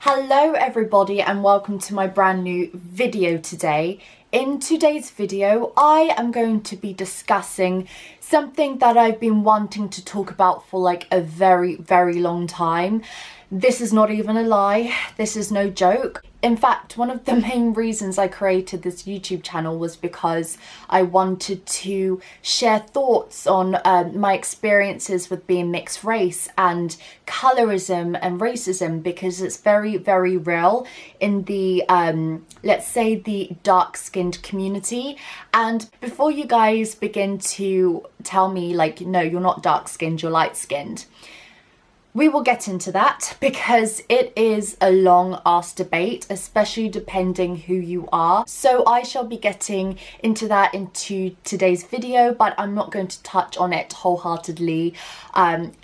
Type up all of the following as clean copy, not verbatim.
Hello everybody and welcome to my brand new video today. In today's video, I am going to be discussing something that I've been wanting to talk about for like a very long time. This is not even a lie. This is no joke. In fact, one of the main reasons I created this YouTube channel was because I wanted to share thoughts on my experiences with being mixed race and colorism and racism, because it's very real in the, let's say, the dark-skinned community. And before you guys begin to tell me like, no, you're not dark-skinned, you're light-skinned, we will get into that because it is a long ass debate, especially depending who you are. So I shall be getting into that into today's video, but I'm not going to touch on it wholeheartedly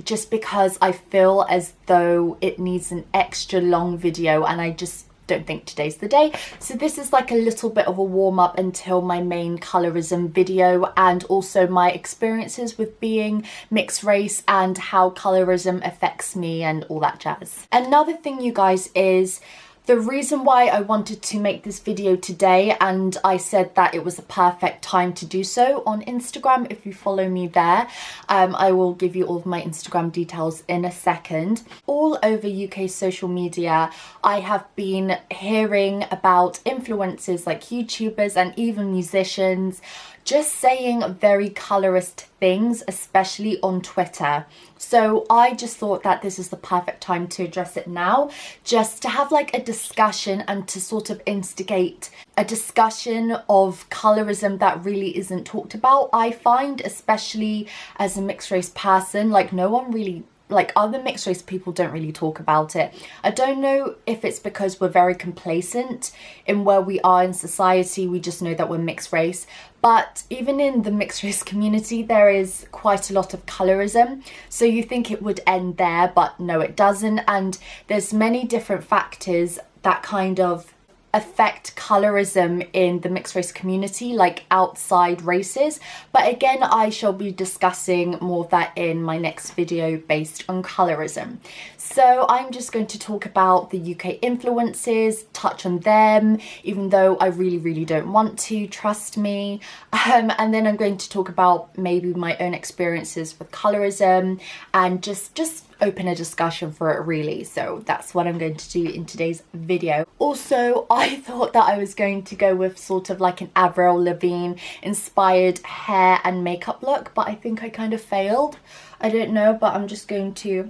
just because I feel as though it needs an extra long video and I just don't think today's the day. So this is like a little bit of a warm-up until my main colorism video, and also my experiences with being mixed race and how colorism affects me and all that jazz. Another thing, you guys, is the reason why I wanted to make this video today, and I said that it was a perfect time to do so on Instagram. If you follow me there, I will give you all of my Instagram details in a second. All over UK social media, I have been hearing about influencers like YouTubers and even musicians just saying very colorist things, especially on Twitter. So I just thought that this is the perfect time to address it now, just to have like a discussion and to sort of instigate a discussion of colorism that really isn't talked about. I find, especially as a mixed race person, like no one really, like other mixed race people don't really talk about it. I don't know if it's because we're very complacent in where we are in society. We just know that we're mixed race. But even in the mixed race community, there is quite a lot of colorism. So you think it would end there, but no, it doesn't. And there's many different factors that kind of affect colorism in the mixed race community, like outside races. But again, I shall be discussing more of that in my next video based on colorism. So I'm just going to talk about the UK influences, touch on them, even though I really don't want to, trust me. And then I'm going to talk about maybe my own experiences with colorism and just open a discussion for it, really. So that's what I'm going to do in today's video. Also, I thought that I was going to go with sort of like an Avril Lavigne inspired hair and makeup look, but I think I kind of failed. I don't know, but I'm just going to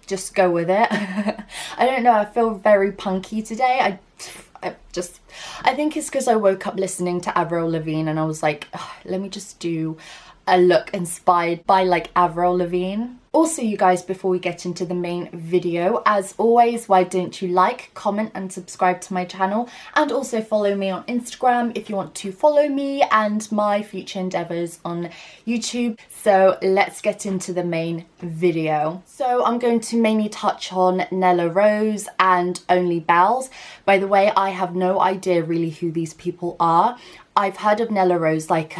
just go with it. I don't know, I feel very punky today. I think it's because I woke up listening to Avril Lavigne and I was like, let me just do a look inspired by like Avril Lavigne. Also, you guys, before we get into the main video, as always, why don't you like, comment and subscribe to my channel, and also follow me on Instagram if you want to follow me and my future endeavors on YouTube. So let's get into the main video. So I'm going to mainly touch on Nella Rose and Only Bells. By the way, I have no idea really who these people are. I've heard of Nella Rose, like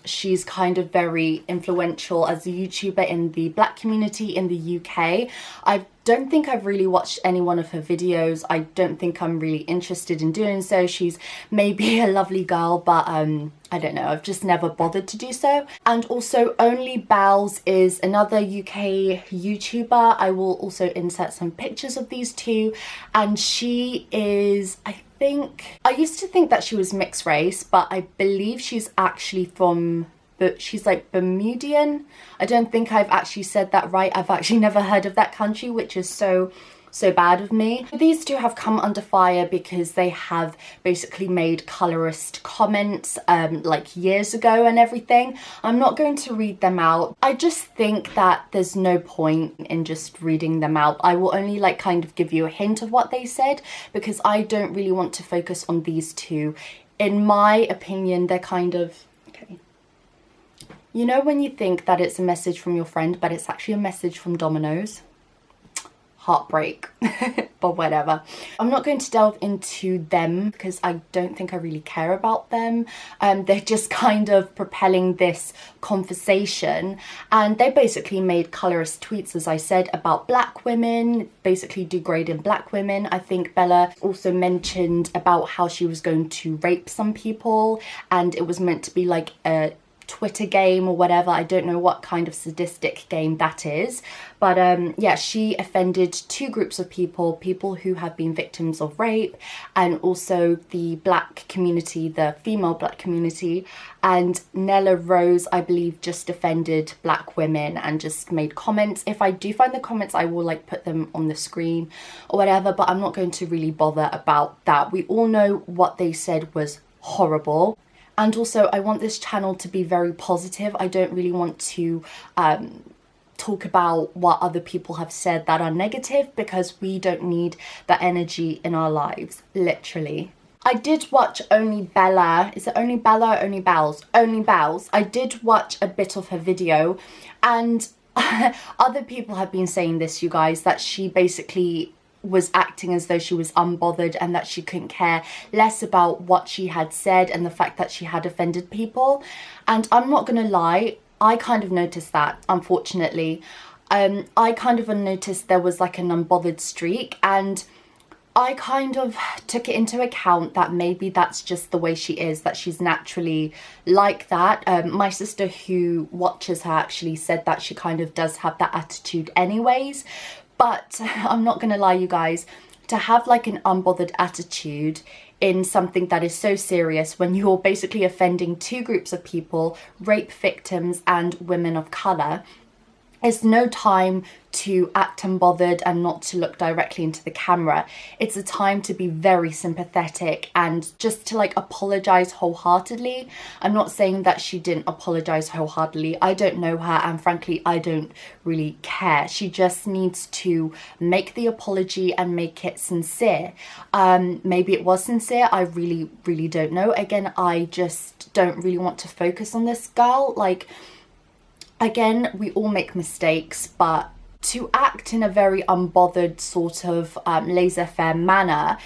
she's kind of very influential as a YouTuber in the black community in the UK. I don't think I've really watched any one of her videos. I don't think I'm really interested in doing so. She's maybe a lovely girl, but I don't know, I've just never bothered to do so. And also Only Bells is another UK YouTuber. I will also insert some pictures of these two, and she is, I used to think that she was mixed race, but I believe she's actually from, but she's like Bermudian. I don't think I've actually said that right. I've actually never heard of that country, which is so bad of me. These two have come under fire because they have basically made colorist comments like years ago and everything. I'm not going to read them out. I just think that there's no point in just reading them out. I will only like kind of give you a hint of what they said because I don't really want to focus on these two. In my opinion, they're kind of, okay. You know when you think that it's a message from your friend, but it's actually a message from Domino's? Heartbreak, but whatever. I'm not going to delve into them because I don't think I really care about them. They're just kind of propelling this conversation, and they basically made colorist tweets, as I said, about black women, basically degrading black women. I think Bella also mentioned about how she was going to rape some people, and it was meant to be like a Twitter game or whatever. I don't know what kind of sadistic game that is, but yeah, she offended two groups of people who have been victims of rape, and also the black community, the female black community. And Nella Rose, I believe, just offended black women and just made comments. If I do find the comments, I will like put them on the screen or whatever, but I'm not going to really bother about that. We all know what they said was horrible. And also, I want this channel to be very positive. I don't really want to talk about what other people have said that are negative, because we don't need that energy in our lives, literally. I did watch Only Bella. Is it Only Bella or Only Bells? Only Bells. I did watch a bit of her video, and other people have been saying this, you guys, that she basically was acting as though she was unbothered and that she couldn't care less about what she had said and the fact that she had offended people. And I'm not gonna lie, I kind of noticed that, unfortunately. I kind of noticed there was like an unbothered streak, and I kind of took it into account that maybe that's just the way she is, that she's naturally like that. My sister who watches her actually said that she kind of does have that attitude anyways. But I'm not gonna lie, you guys, to have like an unbothered attitude in something that is so serious, when you're basically offending two groups of people, rape victims and women of colour, it's no time to act unbothered and not to look directly into the camera. It's a time to be very sympathetic and just to like apologize wholeheartedly. I'm not saying that she didn't apologize wholeheartedly. I don't know her, and frankly, I don't really care. She just needs to make the apology and make it sincere. Maybe it was sincere. I really don't know. Again, I just don't really want to focus on this girl. Like, again, we all make mistakes, but to act in a very unbothered sort of laissez-faire manner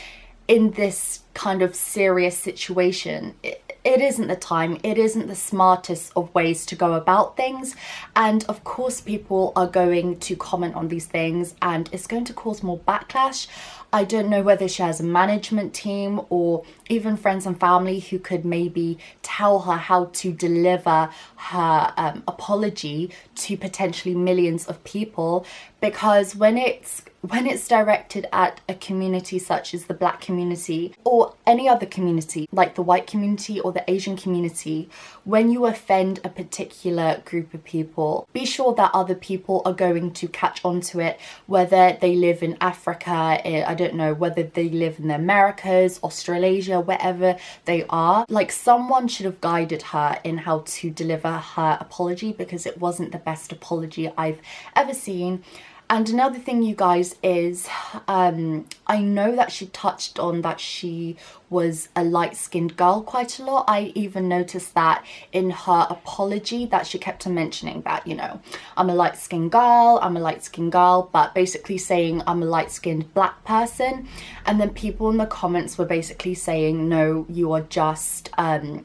in this kind of serious situation, it isn't the time. It isn't the smartest of ways to go about things. And of course, people are going to comment on these things and it's going to cause more backlash. I don't know whether she has a management team or even friends and family who could maybe tell her how to deliver her apology to potentially millions of people, because when it's directed at a community such as the black community or any other community like the white community or the Asian community, when you offend a particular group of people, be sure that other people are going to catch on to it, whether they live in Africa, I don't know, whether they live in the Americas, Australasia, wherever they are. Like, someone should have guided her in how to deliver her apology, because it wasn't the best apology I've ever seen. And another thing, you guys, is I know that she touched on that she was a light-skinned girl quite a lot. I even noticed that in her apology, that she kept on mentioning that, you know, I'm a light-skinned girl, but basically saying I'm a light-skinned black person. And then people in the comments were basically saying, no, you are just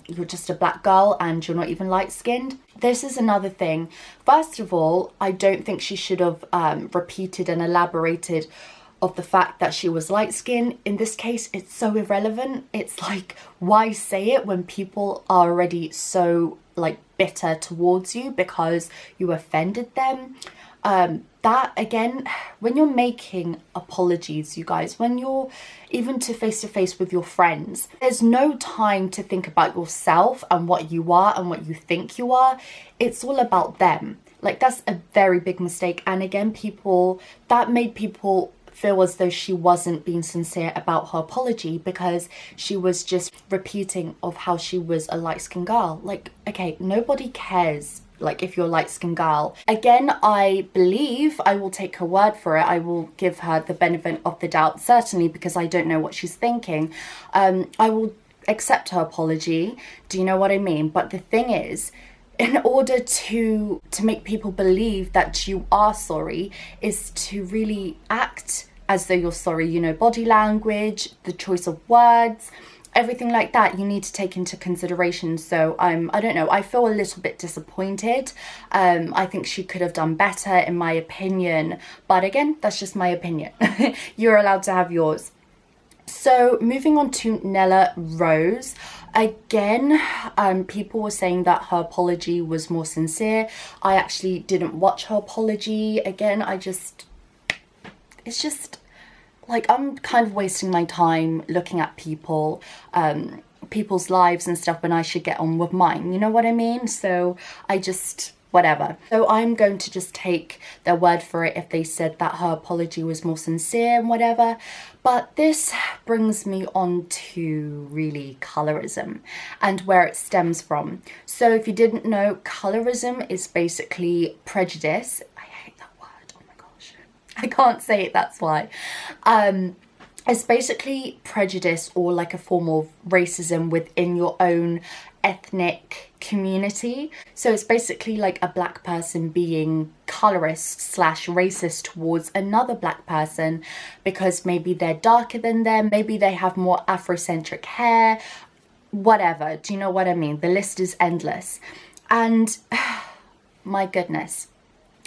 you're just a black girl and you're not even light-skinned. This is another thing. First of all, I don't think she should have repeated and elaborated of the fact that she was light-skinned. In this case, it's so irrelevant. It's like, why say it when people are already so like bitter towards you because you offended them? That, again, when you're making apologies, you guys, when you're even to face with your friends, there's no time to think about yourself and what you are and what you think you are. It's all about them. Like, that's a very big mistake. And again, that made people feel as though she wasn't being sincere about her apology, because she was just repeating of how she was a light-skinned girl. Like, okay, nobody cares, like, if you're a light-skinned girl. Again, I believe, I will take her word for it. I will give her the benefit of the doubt, certainly, because I don't know what she's thinking. I will accept her apology. Do you know what I mean? But the thing is, in order to make people believe that you are sorry, is to really act as though you're sorry, you know, body language, the choice of words, everything like that you need to take into consideration. So I don't know, I feel a little bit disappointed. I think she could have done better in my opinion, but again, that's just my opinion. You're allowed to have yours. So moving on to Nella Rose. Again, people were saying that her apology was more sincere. I actually didn't watch her apology. Again, it's just like, I'm kind of wasting my time looking at people's lives and stuff when I should get on with mine, you know what I mean? So whatever. So I'm going to just take their word for it if they said that her apology was more sincere and whatever. But this brings me on to really colorism and where it stems from. So if you didn't know, colorism is basically prejudice. I hate that word, oh my gosh. I can't say it, that's why. It's basically prejudice or like a form of racism within your own ethnic community. So it's basically like a black person being colorist / racist towards another black person because maybe they're darker than them, maybe they have more Afrocentric hair, whatever. Do you know what I mean? The list is endless. And my goodness,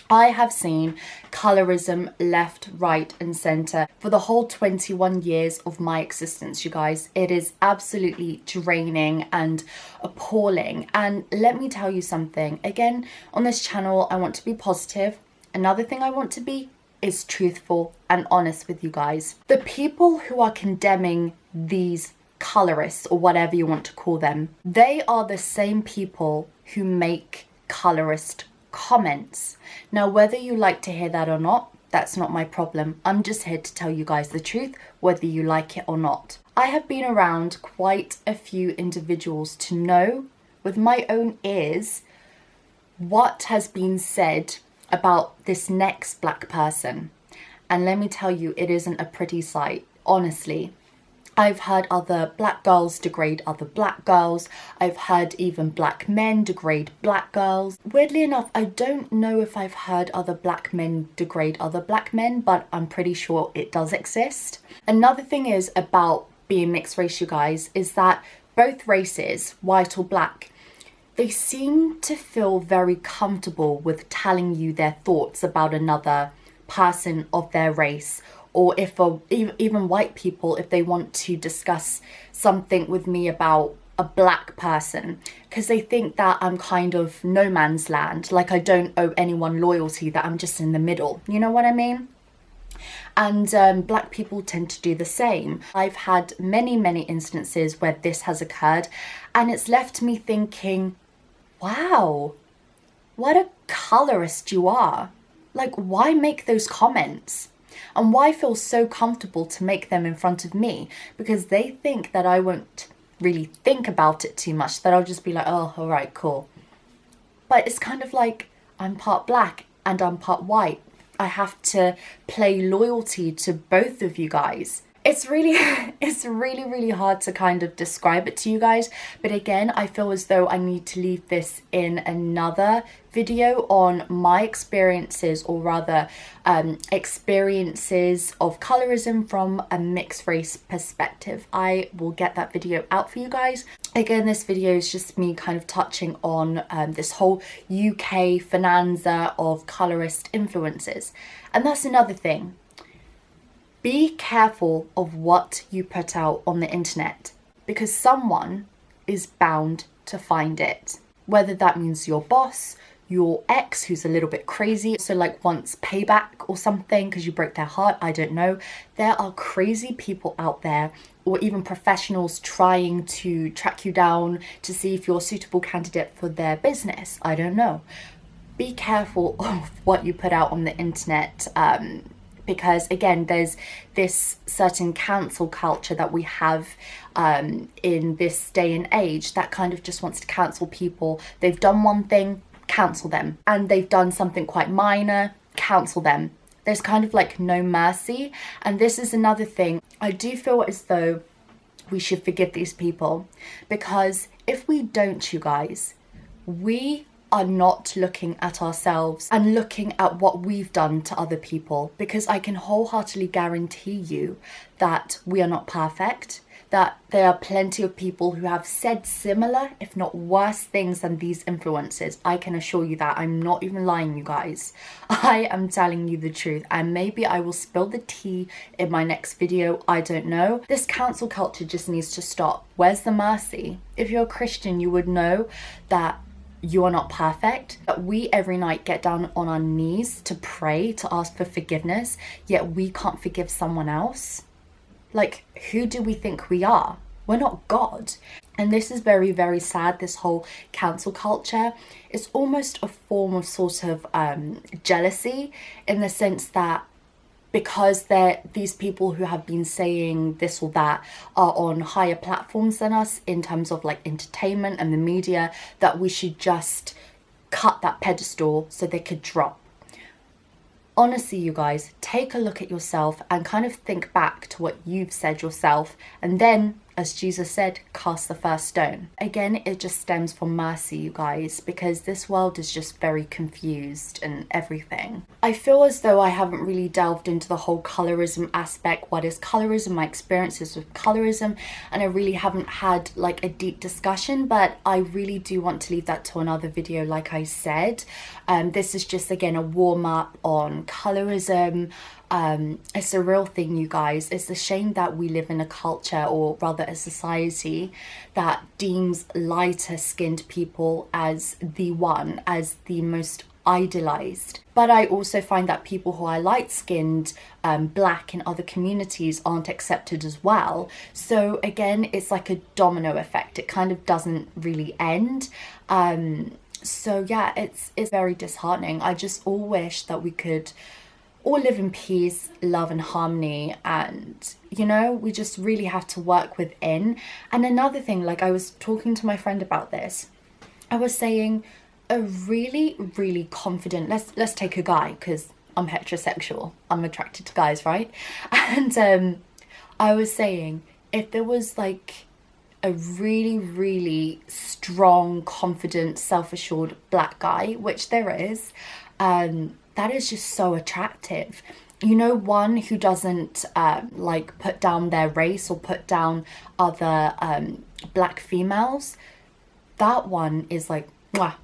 I have seen colorism left, right and centre for the whole 21 years of my existence, you guys. It is absolutely draining and appalling. And let me tell you something. Again, on this channel, I want to be positive. Another thing I want to be is truthful and honest with you guys. The people who are condemning these colorists, or whatever you want to call them, they are the same people who make colorist comments. Now, whether you like to hear that or not, that's not my problem. I'm just here to tell you guys the truth, whether you like it or not. I have been around quite a few individuals to know with my own ears what has been said about this next black person. And let me tell you, it isn't a pretty sight, honestly. I've heard other black girls degrade other black girls. I've heard even black men degrade black girls. Weirdly enough, I don't know if I've heard other black men degrade other black men, but I'm pretty sure it does exist. Another thing is about being mixed race, you guys, is that both races, white or black, they seem to feel very comfortable with telling you their thoughts about another person of their race. Or if even white people, if they want to discuss something with me about a black person, because they think that I'm kind of no man's land, like I don't owe anyone loyalty, that I'm just in the middle, you know what I mean? And black people tend to do the same. I've had many instances where this has occurred, and it's left me thinking, wow, what a colorist you are. Like, why make those comments? And why feel so comfortable to make them in front of me? Because they think that I won't really think about it too much, that I'll just be like, oh, all right, cool. But it's kind of like, I'm part black and I'm part white. I have to play loyalty to both of you guys. It's really hard to kind of describe it to you guys. But again, I feel as though I need to leave this in another video on my experiences, or rather experiences of colorism from a mixed race perspective. I will get that video out for you guys. Again, this video is just me kind of touching on this whole UK finanza of colorist influences. And that's another thing. Be careful of what you put out on the internet, because someone is bound to find it. Whether that means your boss, your ex who's a little bit crazy, so like wants payback or something because you broke their heart, I don't know. There are crazy people out there, or even professionals trying to track you down to see if you're a suitable candidate for their business. I don't know. Be careful of what you put out on the internet. Because again, there's this certain cancel culture that we have in this day and age that kind of just wants to cancel people. They've done one thing, cancel them. And they've done something quite minor, cancel them. There's kind of like no mercy. And this is another thing. I do feel as though we should forgive these people, because if we don't, you guys, we are not looking at ourselves and looking at what we've done to other people, because I can wholeheartedly guarantee you that we are not perfect, that there are plenty of people who have said similar, if not worse things than these influencers. I can assure you that. I'm not even lying, you guys. I am telling you the truth, and maybe I will spill the tea in my next video. I don't know. This cancel culture just needs to stop. Where's the mercy? If you're a Christian, you would know that you are not perfect, that we every night get down on our knees to pray, to ask for forgiveness, yet we can't forgive someone else. Like, who do we think we are? We're not God. And this is very, very sad, this whole cancel culture. It's almost a form of sort of jealousy, in the sense that because these people who have been saying this or that are on higher platforms than us in terms of like entertainment and the media, that we should just cut that pedestal so they could drop. Honestly, you guys, take a look at yourself and kind of think back to what you've said yourself, and then, as Jesus said, cast the first stone. Again, it just stems from mercy, you guys, because this world is just very confused and everything. I feel as though I haven't really delved into the whole colorism aspect. What is colorism? My experiences with colorism, and I really haven't had like a deep discussion, but I really do want to leave that to another video, like I said. This is just, again, a warm-up on colorism. It's a real thing, you guys. It's a shame that we live in a culture, or rather a society, that deems lighter skinned people as the most idolized. But I also find that people who are light skinned, black in other communities, aren't accepted as well. So again, it's like a domino effect. It kind of doesn't really end. So yeah, it's very disheartening. I just all wish that we could all live in peace, love and harmony, and you know, we just really have to work within. And another thing, like, I was talking to my friend about this, I was saying a really, really confident, let's take a guy, because I'm heterosexual, I'm attracted to guys, right? And I was saying, if there was like a really, really strong, confident, self-assured black guy, which there is, that is just so attractive. You know, one who doesn't like put down their race or put down other black females. That one is like, mwah.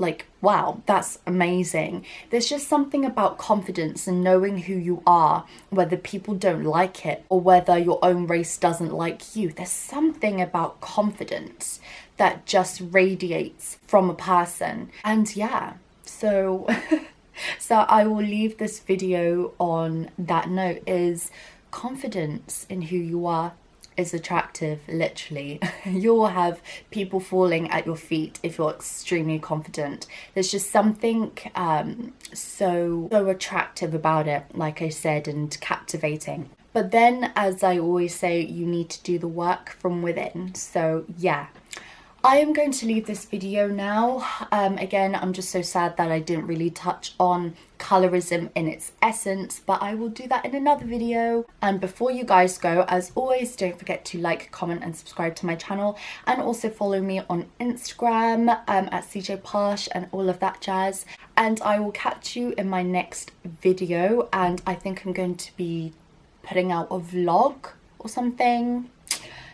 Like, wow, that's amazing. There's just something about confidence and knowing who you are, whether people don't like it or whether your own race doesn't like you. There's something about confidence that just radiates from a person. And yeah, so so I will leave this video on that note. Is confidence in who you are is attractive, literally. You'll have people falling at your feet if you're extremely confident. There's just something so attractive about it, like I said, and captivating. But then, as I always say, you need to do the work from within. So yeah, I am going to leave this video now. Again, I'm just so sad that I didn't really touch on colorism in its essence, but I will do that in another video. And before you guys go, as always, don't forget to like, comment and subscribe to my channel, and also follow me on Instagram at CJ Posh and all of that jazz. And I will catch you in my next video, and I think I'm going to be putting out a vlog or something.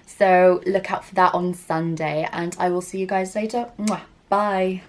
So look out for that on Sunday, and I will see you guys later. Mwah. Bye.